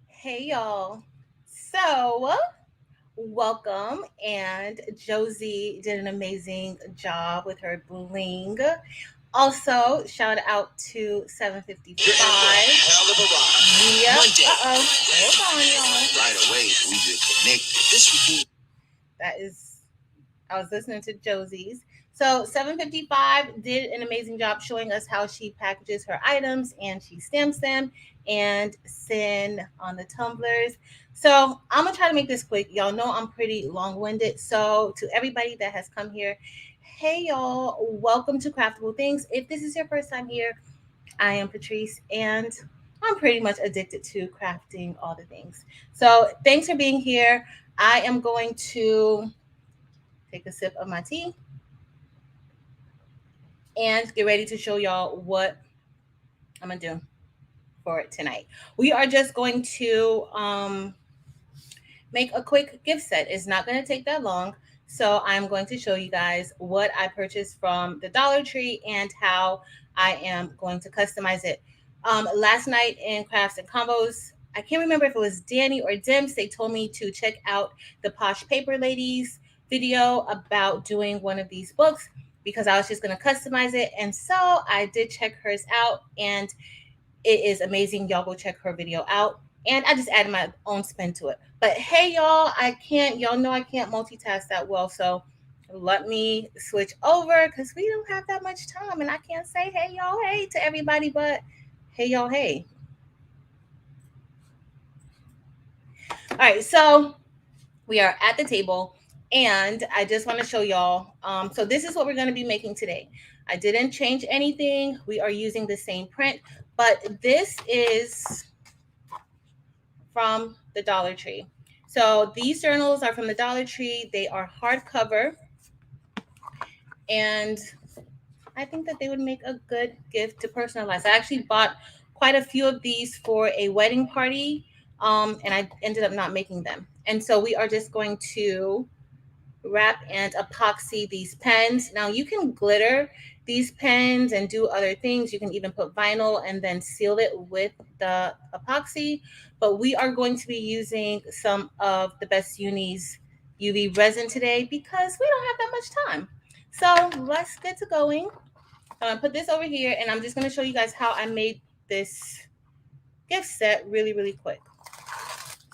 Hey y'all. So, welcome. And Josie did an amazing job with her bling. Also, shout out to You're in for a 755. hell of a ride. Yep. Monday. Uh-oh. Hold on, y'all. Right away, we just connected. This routine. That is I was listening to Josie's. So 755 did an amazing job showing us how she packages her items and she stamps them and send on the tumblers. So I'm gonna try to make this quick. Y'all know I'm pretty long-winded. So to everybody that has come here, hey y'all, welcome to Craftable Things. If this is your first time here, I am Patrice and I'm pretty much addicted to crafting all the things. So thanks for being here. I am going to take a sip of my tea and get ready to show y'all what I'm gonna do for it tonight. We are just going to make a quick gift set. It's not gonna take that long. So I'm going to show you guys what I purchased from the Dollar Tree and how I am going to customize it. Last night in Crafts and Combos, I can't remember if it was Danny or Dims. They told me to check out the Posh Paper Ladies video about doing one of these books because I was just going to customize it. And so I did check hers out and it is amazing. Y'all go check her video out. And I just added my own spin to it. But hey, y'all know I can't multitask that well. So let me switch over because we don't have that much time. And I can't say hey, y'all, hey to everybody, but hey, y'all, hey. All right. So we are at the table and I just want to show y'all. So this is what we're going to be making today. I didn't change anything. We are using the same print, but this is from the Dollar Tree. So these journals are from the Dollar Tree. They are hardcover, and I think that they would make a good gift to personalize. I actually bought quite a few of these for a wedding party, and I ended up not making them. And so we are just going to wrap and epoxy these pens. Now you can glitter these pens and do other things. You can even put vinyl and then seal it with the epoxy. But we are going to be using some of the Best Uni's UV resin today because we don't have that much time. So let's get to going. I'm gonna put this over here and I'm just gonna show you guys how I made this gift set really, really quick.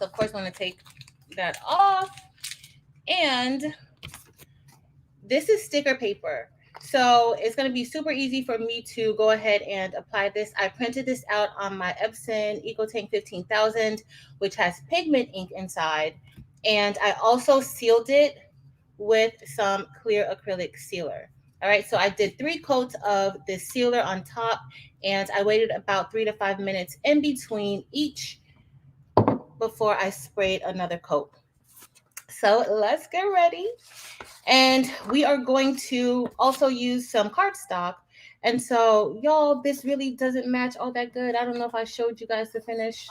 So of course I'm gonna take that off and this is sticker paper. So it's going to be super easy for me to go ahead and apply this. I printed this out on my Epson EcoTank 15,000, which has pigment ink inside. And I also sealed it with some clear acrylic sealer. All right, so I did 3 coats of this sealer on top, and I waited about 3 to 5 minutes in between each before I sprayed another coat. So let's get ready. And we are going to also use some cardstock. And so, y'all, this really doesn't match all that good. I don't know if I showed you guys the finish.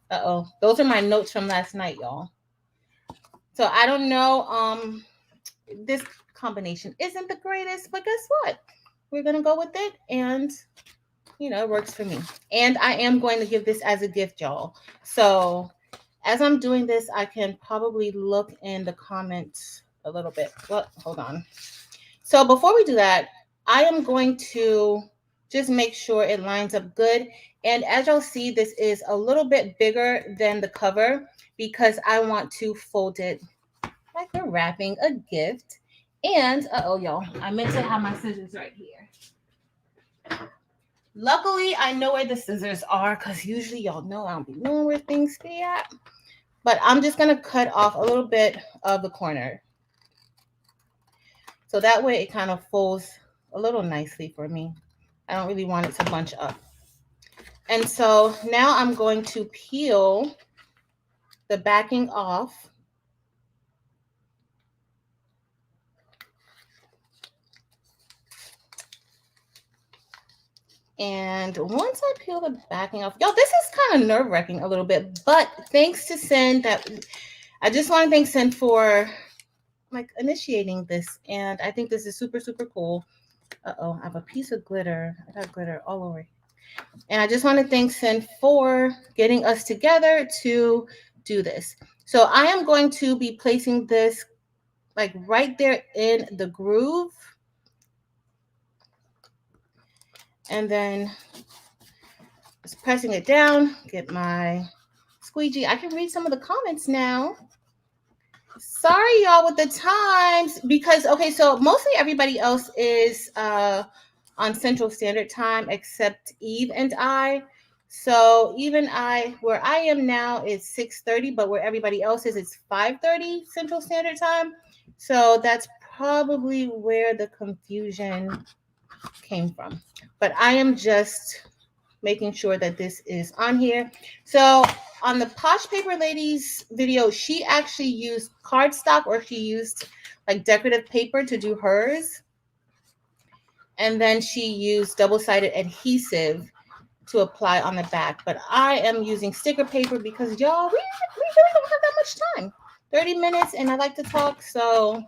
Uh-oh. Those are my notes from last night, y'all. So I don't know. This combination isn't the greatest, but guess what? We're gonna go with it and it works for me. And I am going to give this as a gift, y'all. So as I'm doing this, I can probably look in the comments a little bit. Well, hold on. So before we do that, I am going to just make sure it lines up good. And as y'all see, this is a little bit bigger than the cover because I want to fold it like we're wrapping a gift. And uh-oh, y'all, I meant to have my scissors right here. Luckily, I know where the scissors are because usually y'all know I don't be knowing where things be at. But I'm just gonna cut off a little bit of the corner. So that way it kind of folds a little nicely for me. I don't really want it to bunch up. And so now I'm going to peel the backing off. And once I peel the backing off, y'all, this is kind of nerve wracking a little bit, but thanks to Sin I just want to thank Sin for like initiating this. And I think this is super, super cool. Uh-oh, I have a piece of glitter. I got glitter all over. And I just want to thank Sin for getting us together to do this. So I am going to be placing this like right there in the groove. And then just pressing it down, get my squeegee. I can read some of the comments now. Sorry, y'all, with the times, because okay, so mostly everybody else is on Central Standard Time except Eve and I. So even I, where I am now, is 6:30, but where everybody else is, it's 5:30 Central Standard Time. So that's probably where the confusion came from. But I am just making sure that this is on here. So on the Posh Paper Ladies video, she actually used cardstock, or she used like decorative paper to do hers. And then she used double-sided adhesive to apply on the back. But I am using sticker paper because y'all, we really don't have that much time. 30 minutes and I like to talk, so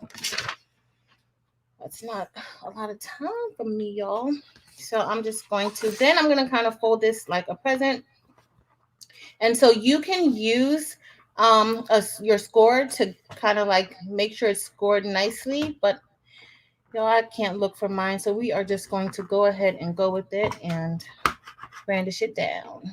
that's not a lot of time for me, y'all. So I'm just going to, then I'm going to kind of fold this like a present. And so you can use your score to kind of like make sure it's scored nicely, but y'all, I can't look for mine. So we are just going to go ahead and go with it and brandish it down.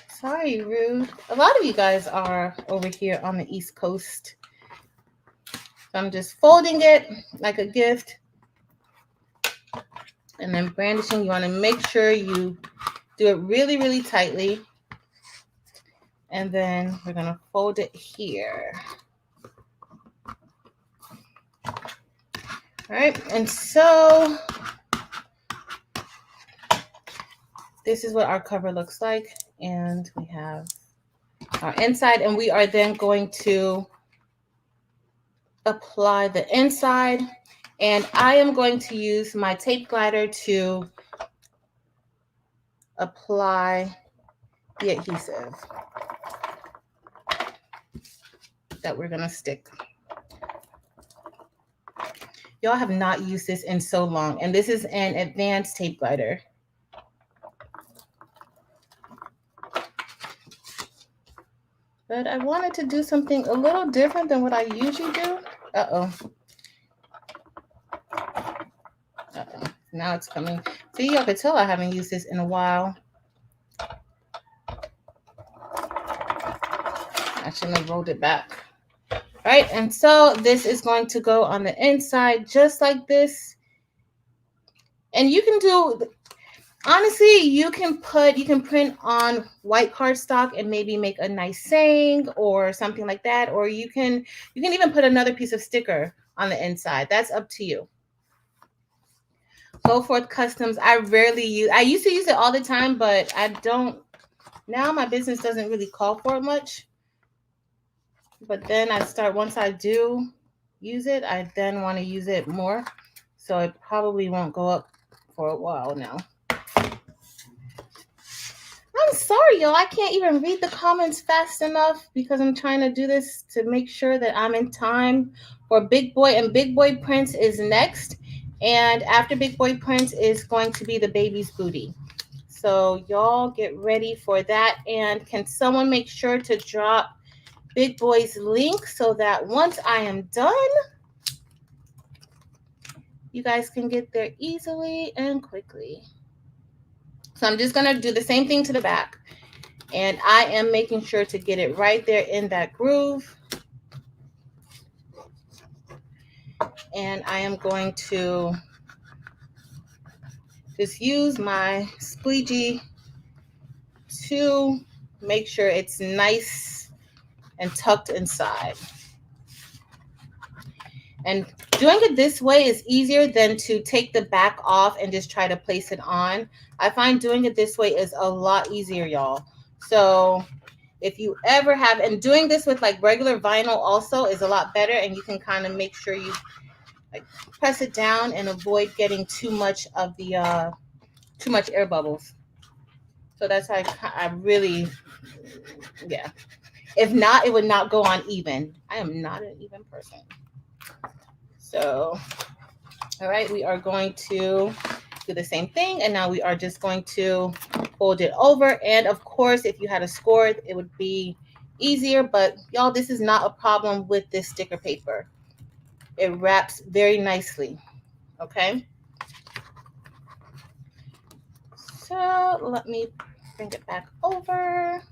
Sorry, Rude. A lot of you guys are over here on the East Coast. So I'm just folding it like a gift. And then brandishing, you want to make sure you do it really, really tightly. And then we're going to fold it here. All right. And so this is what our cover looks like. And we have our inside. And we are then going to apply the inside. And I am going to use my tape glider to apply the adhesive that we're going to stick. Y'all have not used this in so long, and this is an advanced tape glider. But I wanted to do something a little different than what I usually do. Uh-oh. Now it's coming. See, y'all could tell I haven't used this in a while. I shouldn't have rolled it back. All right, and so this is going to go on the inside just like this. And you can do, honestly, you can print on white cardstock and maybe make a nice saying or something like that. Or you can even put another piece of sticker on the inside. That's up to you. Go Forth Customs. I used to use it all the time, but I don't, now my business doesn't really call for it much. But then once I do use it, I then want to use it more. So it probably won't go up for a while now. I'm sorry, y'all. I can't even read the comments fast enough because I'm trying to do this to make sure that I'm in time for Big Boy. And Big Boy Prince is next. And after Big Boy Prince is going to be the baby's booty. So y'all get ready for that. And can someone make sure to drop Big Boy's link so that once I am done, you guys can get there easily and quickly. So I'm just going to do the same thing to the back. And I am making sure to get it right there in that groove. And I am going to just use my squeegee to make sure it's nice and tucked inside. And doing it this way is easier than to take the back off and just try to place it on. I find doing it this way is a lot easier, y'all. So if you ever have, and doing this with like regular vinyl also is a lot better, and you can kind of make sure you like press it down and avoid getting too much of the too much air bubbles. So that's how I really, yeah. If not, it would not go on even. I am not an even person. So All right, we are going to do the same thing, and now we are just going to fold it over. And of course, if you had a score, it would be easier, but y'all, this is not a problem with this sticker paper. It wraps very nicely. Okay, so let me bring it back over.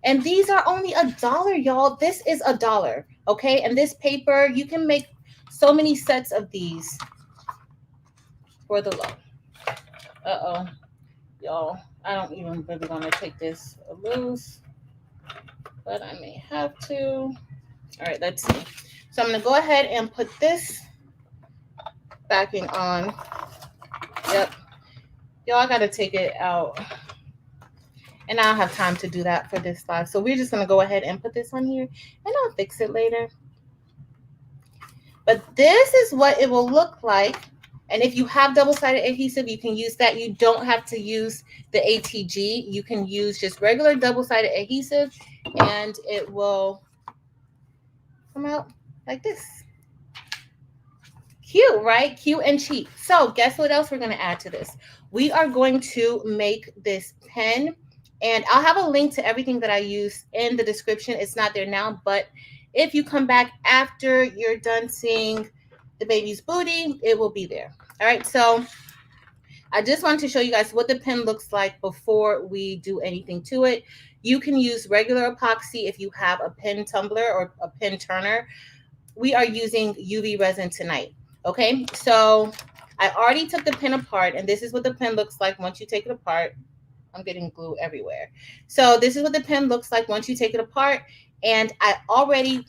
And these are only $1, y'all. This is $1. Okay, and this paper, you can make so many sets of these for the low. Uh-oh, y'all, I don't even really want to take this loose, but I may have to. All right, let's see. So I'm gonna go ahead and put this backing on. Yep, y'all, I gotta take it out, and I don't have time to do that for this live. So we're just gonna go ahead and put this on here, and I'll fix it later. But this is what it will look like. And if you have double-sided adhesive, you can use that. You don't have to use the ATG. You can use just regular double-sided adhesive, and it will come out like this. Cute, right? Cute and cheap. So guess what else we're going to add to this? We are going to make this pen, and I'll have a link to everything that I use in the description. It's not there now, but if you come back after you're done seeing the baby's booty, it will be there. All right, so I just wanted to show you guys what the pen looks like before we do anything to it. You can use regular epoxy if you have a pen tumbler or a pen turner. We are using UV resin tonight. Okay, so I already took the pen apart, and this is what the pen looks like once you take it apart. I'm getting glue everywhere. So this is what the pen looks like once you take it apart, and I already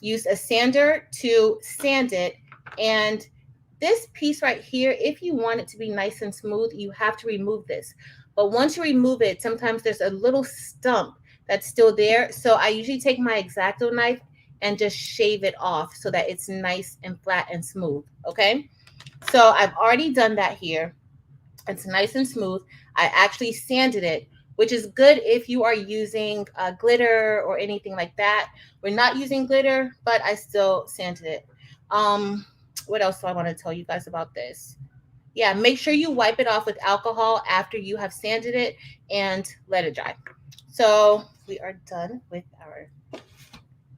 used a sander to sand it. And this piece right here, if you want it to be nice and smooth, you have to remove this. But once you remove it, sometimes there's a little stump that's still there. So I usually take my X-Acto knife and just shave it off so that it's nice and flat and smooth. Okay, so I've already done that here. It's nice and smooth. I actually sanded it, which is good if you are using glitter or anything like that. We're not using glitter, but I still sanded it. What else do I want to tell you guys about this? Yeah, make sure you wipe it off with alcohol after you have sanded it and let it dry. So we are done with our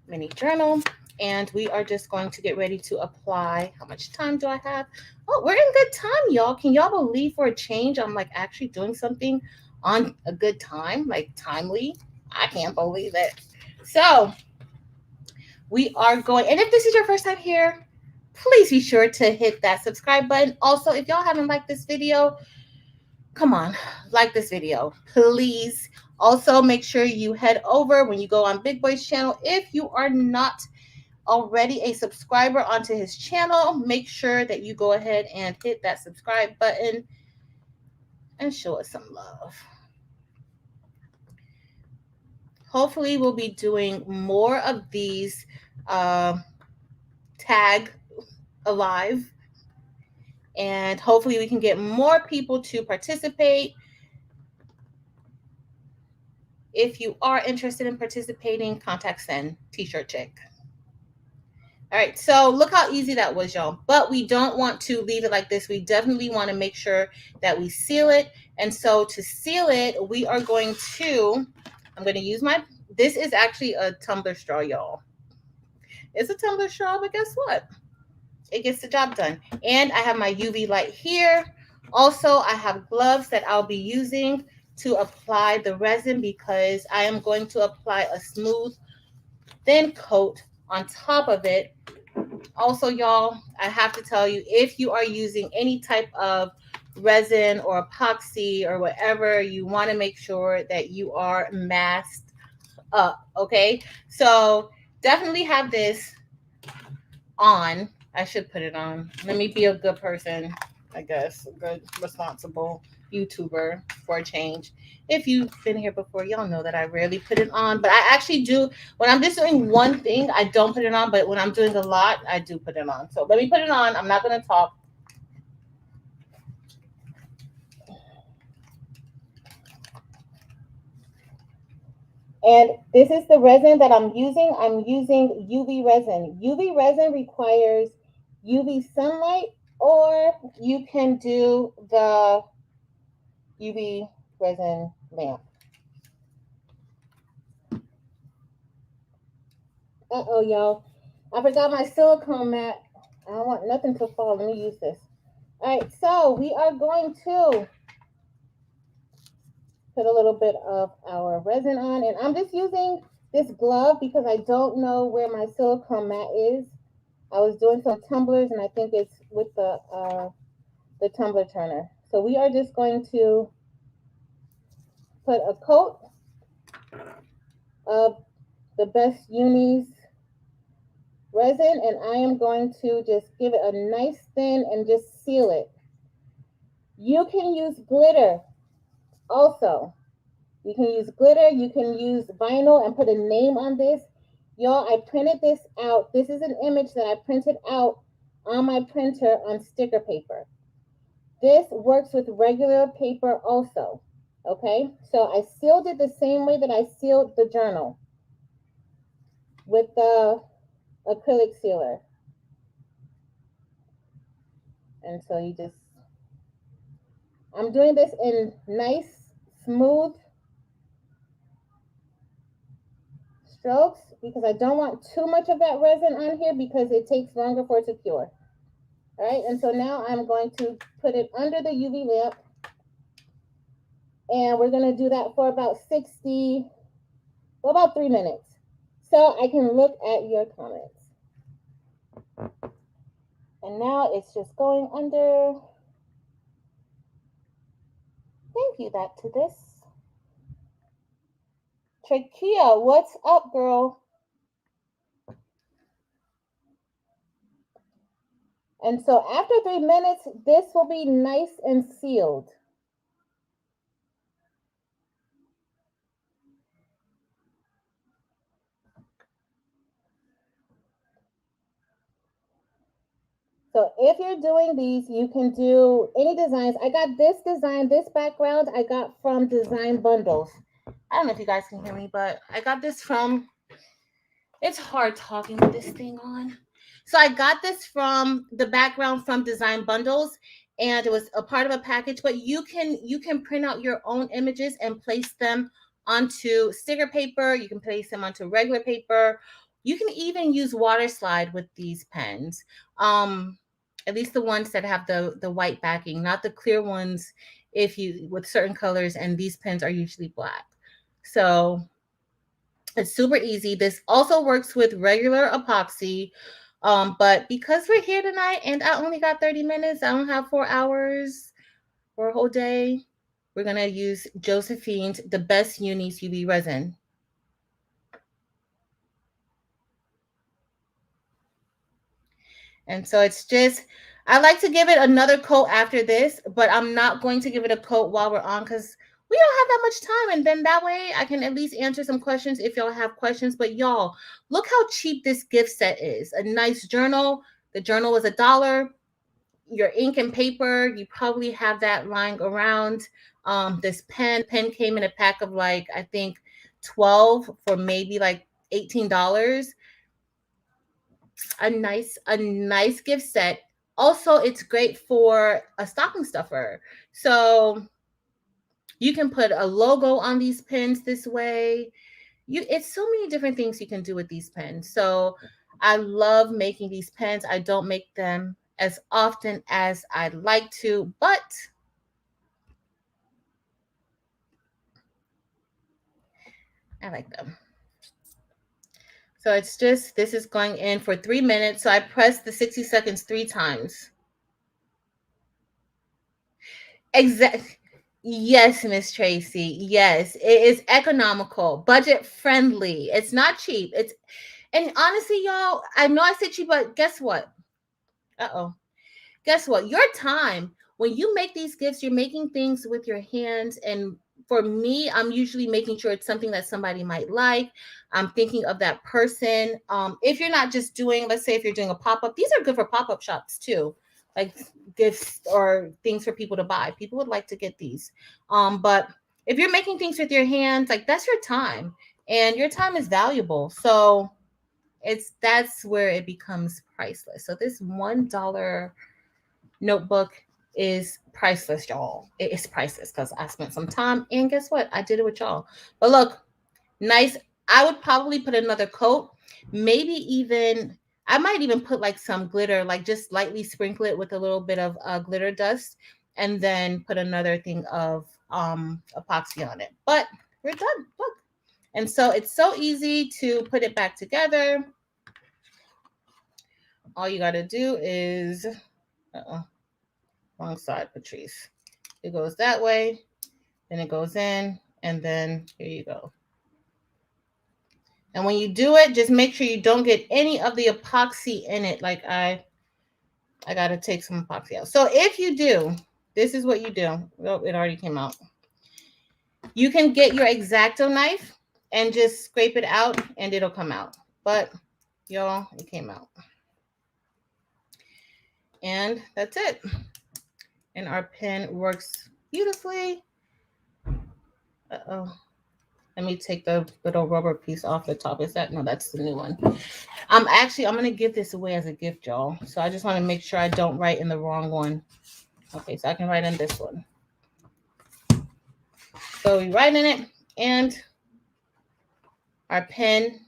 mini journal, and we are just going to get ready to apply. How much time do I have? Oh, we're in good time, y'all. Can y'all believe for a change I'm like actually doing something on a good time, like timely? I can't believe it. So we are going, and if this is your first time here, please be sure to hit that subscribe button. Also, if y'all haven't liked this video, come on, like this video, please. Also, make sure you head over when you go on Big Boy's channel. If you are not already a subscriber onto his channel, make sure that you go ahead and hit that subscribe button and show us some love. Hopefully, we'll be doing more of these tag alive, and hopefully we can get more people to participate. If you are interested in participating, contact Send T-shirt chick. All right, so look how easy that was, y'all. But we don't want to leave it like this. We definitely want to make sure that we seal it. And so to seal it, we are going to, I'm going to use this is actually a tumbler straw, y'all. It's a tumbler straw, but guess what? It gets the job done. And I have my UV light here. Also, I have gloves that I'll be using to apply the resin because I am going to apply a smooth, thin coat on top of it. Also, y'all, I have to tell you, if you are using any type of resin or epoxy or whatever, you want to make sure that you are masked up, okay? So definitely have this on. I should put it on. Let me be a good person, I guess, a good, responsible YouTuber for a change. If you've been here before, y'all know that I rarely put it on, but I actually do. When I'm just doing one thing, I don't put it on, but when I'm doing a lot, I do put it on. So let me put it on. I'm not going to talk. And this is the resin that I'm using. I'm using UV resin. UV resin requires UV sunlight, or you can do the UV resin lamp. Uh-oh, y'all. I forgot my silicone mat. I don't want nothing to fall. Let me use this. All right, so we are going to put a little bit of our resin on, and I'm just using this glove because I don't know where my silicone mat is. I was doing some tumblers, and I think it's with the tumbler turner. So we are just going to put a coat of the Best Unis resin, and I am going to just give it a nice thin and just seal it. You can use glitter also. You can use glitter, you can use vinyl and put a name on this. Y'all, I printed this out. This is an image that I printed out on my printer on sticker paper. This works with regular paper also. Okay, so I sealed it the same way that I sealed the journal with the acrylic sealer. And so you just, I'm doing this in nice, smooth strokes because I don't want too much of that resin on here because it takes longer for it to cure. All right, and so now I'm going to put it under the UV lamp, and we're going to do that for about 60, well, about 3 minutes. So I can look at your comments. And now it's just going under. Thank you that to this. Trakia, what's up, girl? And so after 3 minutes, this will be nice and sealed. So if you're doing these, you can do any designs. I got this design, this background, I got from Design Bundles. I don't know if you guys can hear me, but I got this from, it's hard talking with this thing on. So I got this from the background from Design Bundles, and it was a part of a package, but you can print out your own images and place them onto sticker paper. You can place them onto regular paper. You can even use water slide with these pens. At least the ones that have the white backing, not the clear ones if you with certain colors, and these pens are usually black. So it's super easy. This also works with regular epoxy. But because we're here tonight and I only got 30 minutes, I don't have 4 hours or a whole day, we're going to use Josephine's The Best Unis UV Resin. And so it's just, I like to give it another coat after this, but I'm not going to give it a coat while we're on because we don't have that much time. And then that way I can at least answer some questions if y'all have questions. But y'all, look how cheap this gift set is. A nice journal. The journal was $1. Your ink and paper, you probably have that lying around. This pen came in a pack of like, I think 12 for maybe like $18. A nice gift set. Also, it's great for a stocking stuffer. So you can put a logo on these pens this way. It's so many different things you can do with these pens. So I love making these pens. I don't make them as often as I'd like to, but I like them. So it's just, this is going in for 3 minutes. So I press the 60 seconds 3 times. Exactly. Yes, Miss Tracy. Yes, it is economical, budget friendly. It's not cheap. And honestly, y'all, I know I said cheap, but guess what? Uh-oh. Guess what? Your time, when you make these gifts, you're making things with your hands. And for me, I'm usually making sure it's something that somebody might like. I'm thinking of that person. If you're not just doing, let's say if you're doing a pop-up, these are good for pop-up shops too, like gifts or things for people to buy. People would like to get these. But if you're making things with your hands, like that's your time, and your time is valuable. So That's where it becomes priceless. So this $1 notebook is priceless, y'all. It is priceless because I spent some time, and guess what? I did it with y'all. But look, nice. I would probably put another coat, maybe even I might even put like some glitter, like just lightly sprinkle it with a little bit of glitter dust, and then put another thing of epoxy on it. But we're done. Look. And so it's so easy to put it back together. All you got to do is wrong side, Patrice. It goes that way, then it goes in, and then here you go. And when you do it, just make sure you don't get any of the epoxy in it. Like I got to take some epoxy out. So if you do, this is what you do. Oh, it already came out. You can get your X-Acto knife and just scrape it out and it'll come out. But y'all, it came out. And that's it. And our pen works beautifully. Uh-oh. Let me take the little rubber piece off the top. Is that? No, that's the new one. I'm going to give this away as a gift, y'all. So I just want to make sure I don't write in the wrong one. Okay, so I can write in this one. So we write in it, and our pen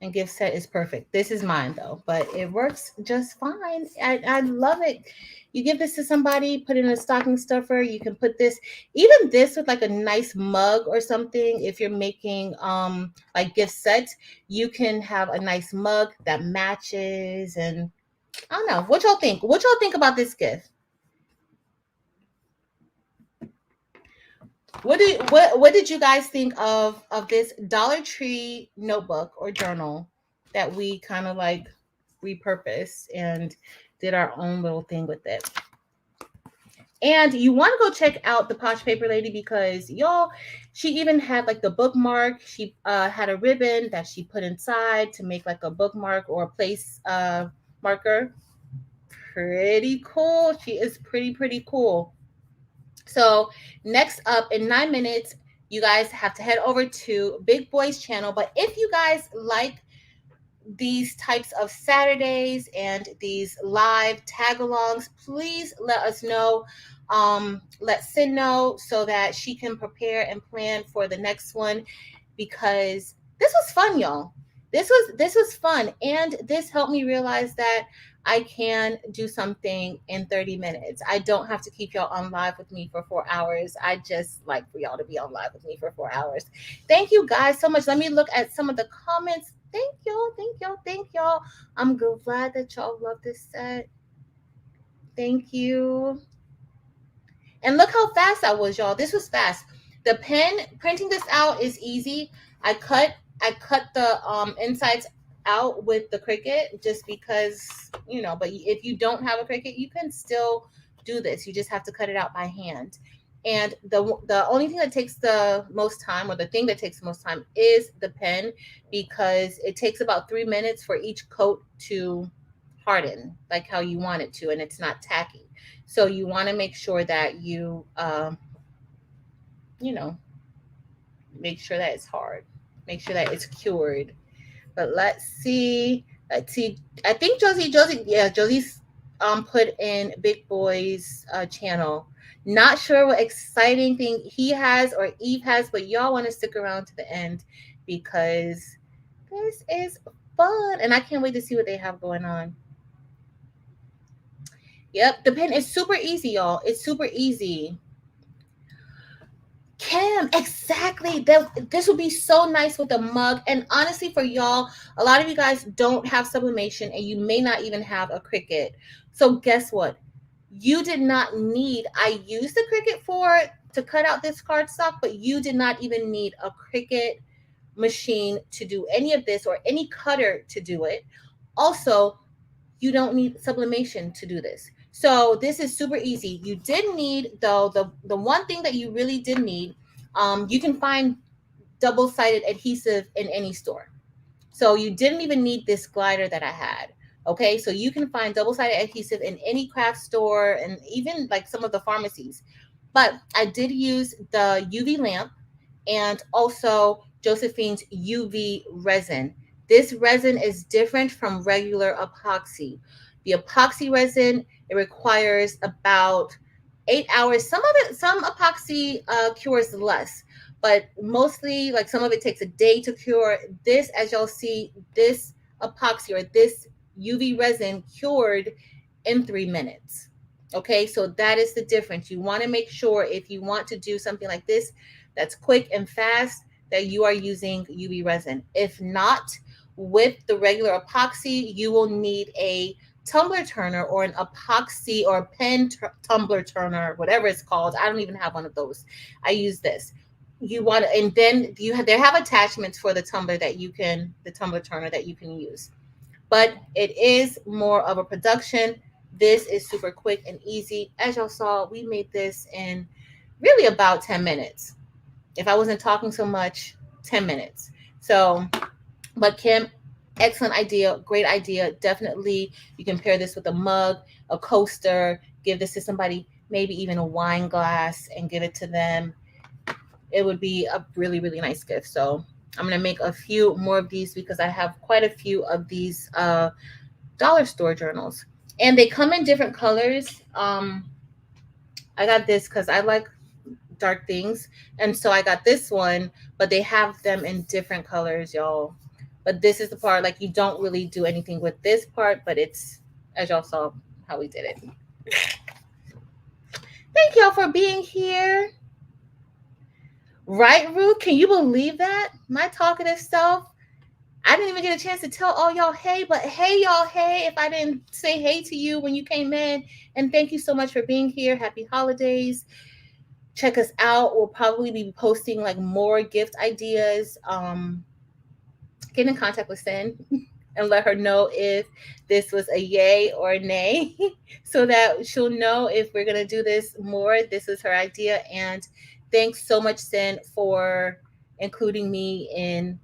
and gift set is perfect. This is mine, though, but it works just fine. I love it. You give this to somebody, put it in a stocking stuffer. You can put this, even this with like a nice mug or something. If you're making like gift sets, you can have a nice mug that matches. And I don't know, what y'all think? What y'all think about this gift? What did you guys think of this Dollar Tree notebook or journal that we kind of like repurposed and did our own little thing with it? And you want to go check out the Posh Paper Lady because y'all, she even had like the bookmark. She had a ribbon that she put inside to make like a bookmark or a place marker. Pretty cool. She is pretty cool. So next up in 9 minutes, you guys have to head over to Big Boy's channel. But if you guys like these types of Saturdays and these live tag-alongs, please let us know. Let Sin know so that she can prepare and plan for the next one, because this was fun, y'all. This was fun, and this helped me realize that I can do something in 30 minutes. I don't have to keep y'all on live with me for 4 hours. I just like for y'all to be on live with me for 4 hours. Thank you guys so much. Let me look at some of the comments. Thank y'all. I'm glad that y'all love this set. Thank you. And look how fast that was, y'all. This was fast. The pen, printing this out is easy. I cut the insides out with the Cricut just because, but if you don't have a Cricut, you can still do this. You just have to cut it out by hand. And the only thing that takes the most time, or the thing that takes the most time, is the pen, because it takes about 3 minutes for each coat to harden like how you want it to, and it's not tacky. So you want to make sure that you make sure that it's hard, make sure that it's cured. But let's see. I think Josie's put in Big Boy's channel. Not sure what exciting thing he has or Eve has, but y'all want to stick around to the end because this is fun, and I can't wait to see what they have going on. Yep, the pen is super easy, y'all. It's super easy. Kim, exactly. This would be so nice with a mug. And honestly, for y'all, a lot of you guys don't have sublimation, and you may not even have a Cricut. So guess what? You did not need, I used the Cricut to cut out this cardstock, but you did not even need a Cricut machine to do any of this, or any cutter to do it. Also, you don't need sublimation to do this. So this is super easy. You did need, though, the one thing that you really did need, you can find double-sided adhesive in any store. So you didn't even need this glider that I had. Okay, so you can find double-sided adhesive in any craft store and even like some of the pharmacies. But I did use the UV lamp and also Josephine's UV resin. This resin is different from regular epoxy. The epoxy resin, it requires about 8 hours. Some of it, some epoxy cures less, but mostly like some of it takes a day to cure. This, as y'all see, this epoxy or this UV resin cured in 3 minutes. Okay, so that is the difference. You want to make sure if you want to do something like this that's quick and fast, that you are using UV resin. If not, with the regular epoxy, you will need a tumbler turner or an epoxy or tumbler turner, whatever it's called. I don't even have one of those. I use this. You want, and then you have, they have attachments for the tumbler that you can, the tumbler turner that you can use. But it is more of a production. This is super quick and easy. As y'all saw, we made this in really about 10 minutes. If I wasn't talking so much, 10 minutes. So, but Kim, excellent idea, great idea. Definitely, you can pair this with a mug, a coaster, give this to somebody, maybe even a wine glass, and give it to them. It would be a really, really nice gift. So, I'm going to make a few more of these because I have quite a few of these dollar store journals. And they come in different colors. I got this because I like dark things. And so I got this one, but they have them in different colors, y'all. But this is the part, like, you don't really do anything with this part, but it's, as y'all saw, how we did it. Thank y'all for being here. Right, Ruth? Can you believe that? My talkative self. I didn't even get a chance to tell all y'all hey, but hey, y'all, hey, if I didn't say hey to you when you came in. And thank you so much for being here. Happy holidays. Check us out. We'll probably be posting like more gift ideas. Get in contact with Sin and let her know if this was a yay or a nay so that she'll know if we're going to do this more. This is her idea. And thanks so much, Sin, for including me in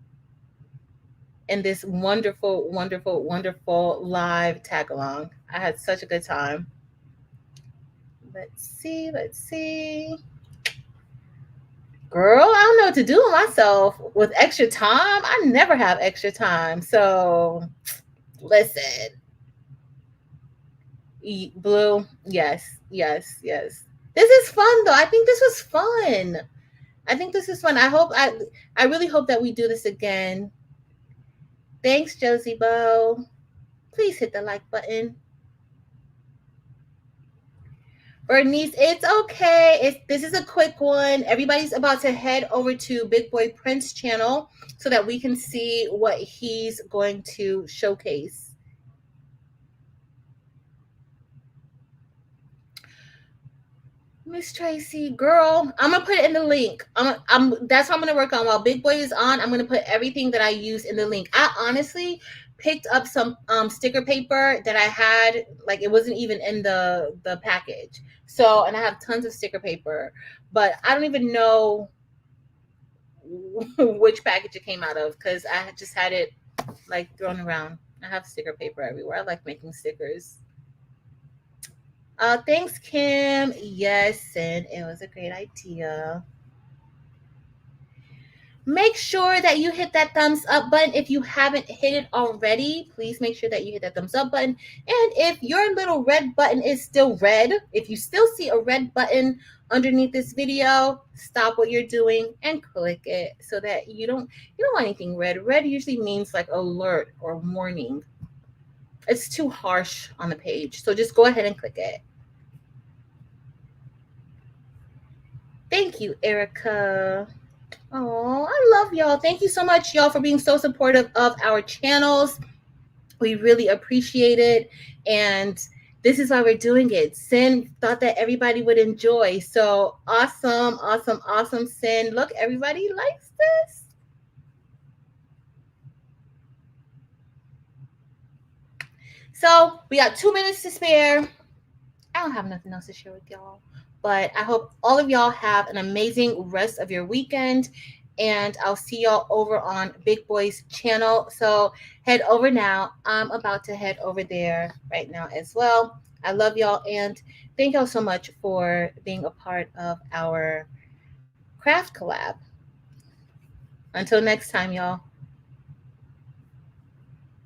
this wonderful, wonderful, wonderful live tag along. I had such a good time. Let's see, let's see. Girl, I don't know what to do with myself with extra time. I never have extra time. So, listen. Blue, yes, yes, yes. This is fun though. I think this was fun. I think this is fun. I really hope that we do this again. Thanks, Josie Bo. Please hit the like button. Bernice, it's okay. This is a quick one. Everybody's about to head over to Big Boy Prince channel so that we can see what he's going to showcase. Miss Tracy, girl, I'm gonna put it in the link. That's what I'm gonna work on while Big Boy is on. I'm gonna put everything that I use in the link. I honestly picked up some sticker paper that I had, like it wasn't even in the package. So, and I have tons of sticker paper, but I don't even know which package it came out of because I just had it like thrown around. I have sticker paper everywhere. I like making stickers. Thanks, Kim. Yes, and it was a great idea. Make sure that you hit that thumbs up button. If you haven't hit it already, please make sure that you hit that thumbs up button. And if your little red button is still red, if you still see a red button underneath this video, stop what you're doing and click it so that you don't want anything red. Red usually means like alert or warning. It's too harsh on the page. So just go ahead and click it. Thank you, Erica. Oh, I love y'all. Thank you so much, y'all, for being so supportive of our channels. We really appreciate it. And this is why we're doing it. Sin thought that everybody would enjoy. So awesome, awesome, awesome, Sin. Look, everybody likes this. So we got 2 minutes to spare. I don't have nothing else to share with y'all. But I hope all of y'all have an amazing rest of your weekend. And I'll see y'all over on Big Boy's channel. So head over now. I'm about to head over there right now as well. I love y'all. And thank y'all so much for being a part of our craft collab. Until next time, y'all.